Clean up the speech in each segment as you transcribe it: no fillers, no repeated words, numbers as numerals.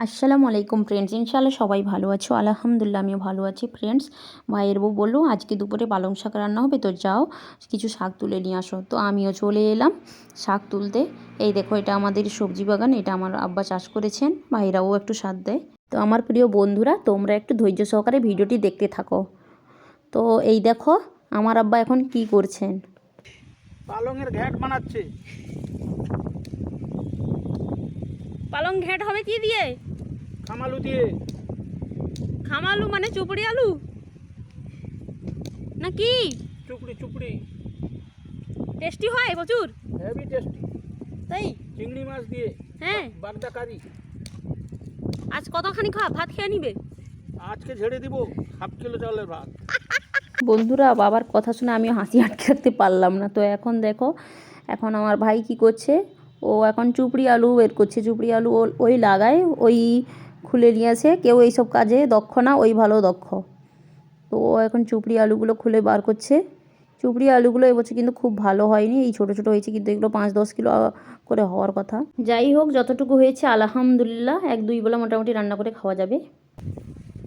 আসসালামু আলাইকুম ফ্রেন্ডস, ইনশাআল্লাহ সবাই ভালো আছো। আলহামদুলিল্লাহ আমিও ভালো আছি ফ্রেন্ডস। ভাইয়ের বউ বললো আজকে দুপুরে পালং শাক রান্না হবে, তো যাও কিছু শাক তুলে নিয়ে আসো। তো আমিও চলে এলাম শাক তুলতে। এই দেখো, এটা আমাদের সবজি বাগান, এটা আমার আব্বা চাষ করেছেন, ভাইরাও একটু সাথ দেয়। তো আমার প্রিয় বন্ধুরা, তোমরা একটু ধৈর্য সহকারে ভিডিওটি দেখতে থাকো। তো এই দেখো আমার আব্বা এখন কি করছেন। পালংয়ের ঘ্যাট বানাচ্ছে। পালং ঘ্যাট হবে কি দিয়ে? খামালু দিয়ে। খামালু মানে চুপড়ি আলু নাকি? চুপড়ি চুপড়ি টেস্টি হয় প্রচুর, হেভি টেস্টি। তাই চিংড়ি মাছ দিয়ে। হ্যাঁ, বাগদা কারি। আজ কতখানি ভাত খেয়ে নিবে? আজকে ঝেড়ে দিব হাফ কিলো চালের ভাত। বন্ধুরা, বাবার কথা শুনে আমিও হাসি আটকে রাখতে পারলাম না। তো এখন দেখো, এখন আমার ভাই কি করছে, ও এখন চুপড়ি আলু বের করছে। চুপড়ি আলু ওই লাগায়, ওই খুলে নিয়েছে। কেউ এইসব কাজে দক্ষ না, ওই ভালো দক্ষ। তো ও এখন চুপড়ি আলুগুলো খুলে বার করছে। চুপড়ি আলুগুলো এবছর কিন্তু খুব ভালো হয়নি, এই ছোটো ছোটো হয়েছে, কিন্তু এগুলো 5-10 কিলো করে হওয়ার কথা। যাই হোক, যতটুকু হয়েছে আলহামদুলিল্লাহ 1-2 বেলা মোটামুটি রান্না করে খাওয়া যাবে।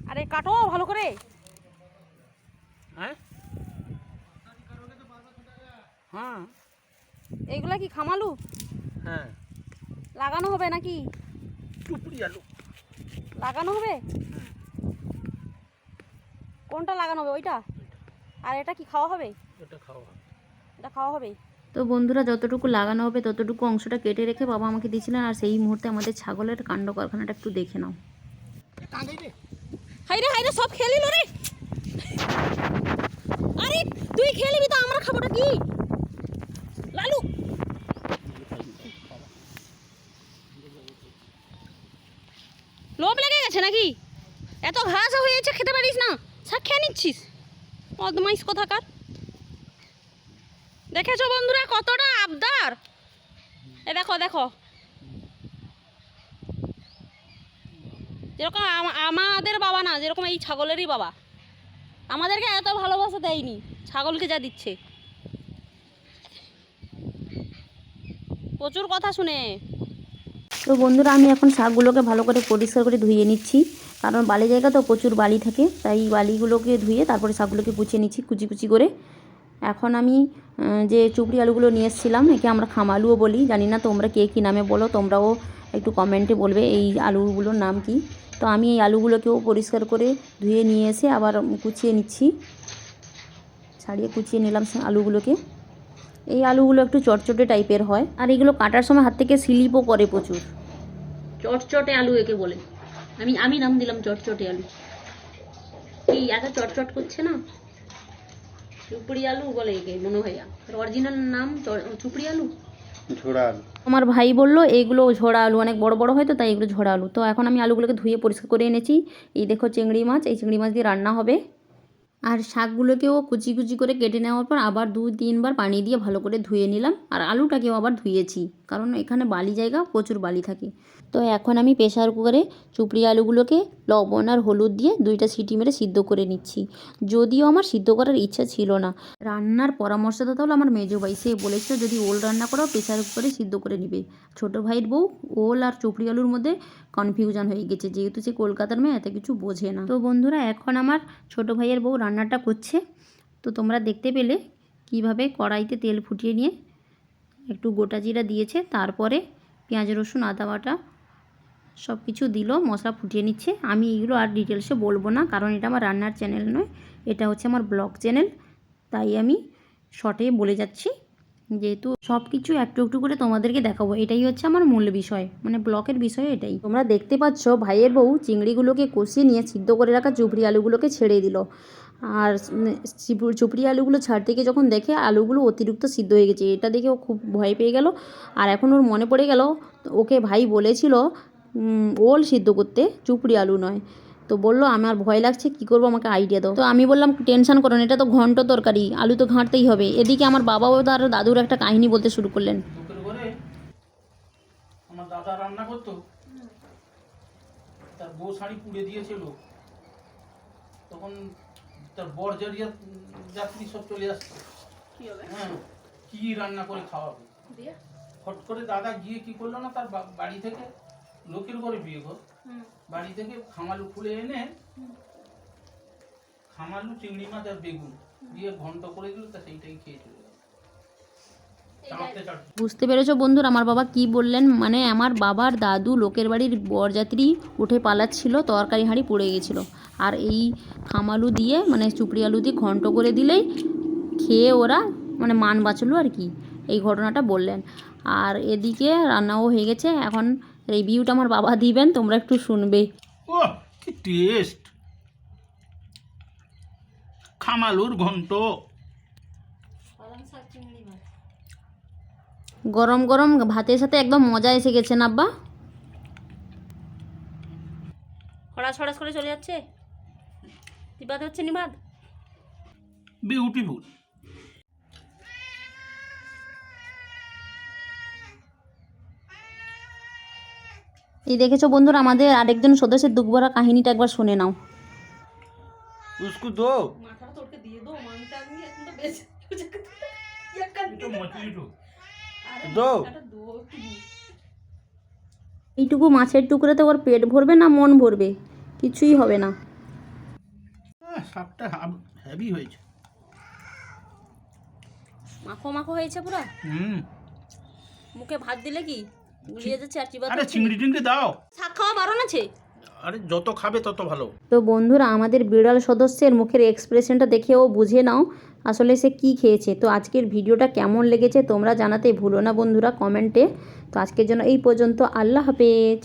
আরে কাটো ভালো করে। হ্যাঁ হ্যাঁ এইগুলা কি খামালু? হ্যাঁ, লাগানো হবে নাকি? চুপড়ি আলু লাগানো হবে। কোনটা লাগানো হবে? ওইটা? আর এটা কি খাওয়া হবে? এটা খাওয়া। এটা খাওয়া হবে। তো বন্ধুরা, যতটুকু লাগানো হবে ততটুকু অংশটা কেটে রেখে বাবা আমাকে দিয়েছিলেন। আর সেই মুহূর্তে আমাদের ছাগলের কাণ্ড কারখানাটা একটু দেখে নাও। হাইরে হাইরে, সব খেয়ে নিল রে। আরে তুই খেয়ে নিবি তো আমরা খাবোটা কি? লালু, লোভ লেগে গেছে নাকি? এত ঘাস হয়েছে, খেতে পারিস না, শাক খেয়ে নিচ্ছিস। বদমাইশ কোথাকার। দেখেছো বন্ধুরা কতটা আবদার? এ দেখো দেখো, যেরকম আমাদের বাবা না, যেরকম এই ছাগলেরই বাবা। আমাদেরকে এত ভালোবাসা দেয়নি, ছাগলকে যা দিচ্ছে। প্রচুর কথা শুনে। তো বন্ধুরা, আমি এখন শাকগুলোকে ভালো করে পরিষ্কার করে ধুয়ে নিচ্ছি, কারণ বালি জায়গা তো প্রচুর বালি থাকে, তাই বালিগুলোকে ধুয়ে তারপরে শাকগুলোকে কুচিয়ে নিচ্ছি কুচি কুচি করে। এখন আমি যে চুপড়ি আলুগুলো নিয়ে এসেছিলাম, একে আমরা খামালুও বলি, জানি না তোমরা কে কী নামে বলো, তোমরাও একটু কমেন্টে বলবে এই আলুগুলোর নাম কি। তো আমি এই আলুগুলোকেও পরিষ্কার করে ধুয়ে নিয়ে এসে আবার কুচিয়ে নিচ্ছি, ছাড়িয়ে কুচিয়ে নিলাম আলুগুলোকে। এই আলুগুলো একটু চটচটে টাইপের হয়, আর এগুলো কাটার সময় হাত থেকে স্লিপও করে প্রচুর। চটচটে আলু একে বলে, আমি নাম দিলাম চটচটে আলু। কি এত চটচট করছে না, চুপড়ি আলু বলে একে মনে হয়। অরিজিনাল নাম চুপড়ি আলু, ঝোড়া আলু। আমার ভাই বললো এগুলো ঝোড়া আলু, অনেক বড় বড় হয় তো, তাই এগুলো ঝোড়া আলু। তো এখন আমি আলুগুলোকে ধুয়ে পরিষ্কার করে এনেছি। এই দেখো চিংড়ি মাছ, এই চিংড়ি মাছ দিয়ে রান্না হবে। আর শাকগুলোকেও কুচি কুচি করে কেটে নেওয়ার পর আবার 2-3 বার পানি দিয়ে ভালো করে ধুয়ে নিলাম। আর আলুটাকেও আবার ধুয়েছি, কারণ এখানে বালি জায়গা, প্রচুর বালি থাকে। তো এখন আমি প্রেসার কুকারে চুপড়ি আলুগুলোকে লবণ আর হলুদ দিয়ে 2টা সিটি মেরে সিদ্ধ করে নিচ্ছি। যদিও আমার সিদ্ধ করার ইচ্ছা ছিল না, রান্নার পরামর্শদাতা হলো আমার মেজো ভাই। সে বলেছিল যদি ওল রান্না করো প্রেসার কুকারে সিদ্ধ করে নিবে। ছোটো ভাইয়ের বউ ওল আর চুপড়ি আলুর মধ্যে কনফিউশন হয়ে গেছে, যেহেতু সে কলকাতার মেয়ে, এত কিছু বোঝে না। তো বন্ধুরা, এখন আমার ছোটো ভাইয়ের বউ রান্নাটা করছে। তো তোমরা দেখতে পেলে কিভাবে কড়াইতে তেল ফুটিয়ে নিয়ে একটু গোটা জিরা দিয়েছে, তারপরে পেঁয়াজ রসুন আদা বাটা সব কিছু দিল, মশলা ফুটিয়ে নিচ্ছে। আমি এগুলো আর ডিটেলসে বলবো না, কারণ এটা আমার রান্নার চ্যানেল নয়, এটা হচ্ছে আমার ব্লগ চ্যানেল, তাই আমি শর্টে বলে যাচ্ছি। যেহেতু সব কিছু একটু একটু করে তোমাদেরকে দেখাবো, এটাই হচ্ছে আমার মূল বিষয়, মানে ব্লগের বিষয় এটাই। তোমরা দেখতে পাচ্ছ ভাইয়ের বউ চিংড়িগুলোকে কষিয়ে নিয়ে সিদ্ধ করে রাখা চুপড়ি আলুগুলোকে ছেড়ে দিল। আর চুপড়ি আলুগুলো ছাড়তে গিয়ে যখন দেখে আলুগুলো অতিরিক্ত সিদ্ধ হয়ে গেছে, এটা দেখে ও খুব ভয় পেয়ে গেল। আর এখন ওর মনে পড়ে গেল ওকে ভাই বলেছিল ওল সিদ্ধ করতে, চুপড়ি আলু নয়। তো বললো আমার ভয় লাগছে, কী করবো, আমাকে আইডিয়া দাও। তো আমি বললাম টেনশন করো না, এটা তো ঘন্ট তরকারি, আলু তো ঘাঁটতেই হবে। এদিকে আমার বাবাও তার দাদুর একটা কাহিনী বলতে শুরু করলেন। আমার দাদা রান্না করতো, তার বউ শাড়ি পুড়ে দিয়েছিল, তখন তার বর জড়িয়ে যাত্রী সব চলে আসছে। হ্যাঁ, কি রান্না করে খাওয়াবে? হট করে দাদা গিয়ে কি করলো না, তার বাড়ি থেকে লোকের ঘরে বিয়ে ঘর বাড়ি থেকে খামালু খুলে এনে খামালু, চিংড়ি মাছ আর বেগুন দিয়ে ঘন্ট করে দিল, তা সেইটাই খেয়ে চলে গেল। চাটতে চাটতে বুঝতে পেরেছো বন্ধুরা আমার বাবা কি বললেন? মানে আমার বাবার দাদু লোকের বাড়ির বরযাত্রী উঠে পালাচ্ছিল, তরকারি হাঁড়ি পড়ে গেছিলো, আর এই খামালু দিয়ে মানে চুপড়ি আলু দিয়ে ঘন্ট করে দিলেই খেয়ে ওরা মানে মান বাঁচলো আর কি, এই ঘটনাটা বললেন। আর এদিকে রান্নাও হয়ে গেছে, এখন রিভিউটা আমার বাবা দিবেন, তোমরা একটু শুনবে। ও কি টেস্ট! খামালুর ঘন্ট গরম গরম ভাতের সাথে একদম মজা এসে গেছে না আব্বা? হড়াস হড়াস করে চলে যাচ্ছে, নিবাদ হচ্ছে, নিবাদ। বিউটিফুল। এই দেখেছো বন্ধুরা আমাদের আরেকজন সদস্যের দুঃখভরা কাহিনীটা একবার শুনে নাও। उसको दो মাথাটা তোরকে দিয়ে দো, মাংটা আমি এখন তো বেশ तो मछली दो दो এইটুকু মাছের টুকরোতে ওর পেট ভরবে না মন ভরবে? কিছুই হবে না। শাকটা হেভি হয়েছে। মাখো মাখো হয়েছে পুরো, মুখে ভাত দিলে কি গুলিয়ে যাচ্ছে আর চিবাতে আরে হচ্ছে। চিংড়ি টিংড়ি দাও। শাক খাওয়া বারণ আছে। আরে যত খাবে তত ভালো। তো বন্ধুরা আমাদের বিড়াল সদস্যের মুখের এক্সপ্রেশনটা দেখেও বুঝে নাও আসলে সে কি খেয়েছে। তো আজকের ভিডিওটা কেমন লেগেছে তোমরা জানাতে ভুলো না বন্ধুরা কমেন্টে। তো আজকের জন্য এই পর্যন্ত, আল্লাহ হাফেজ।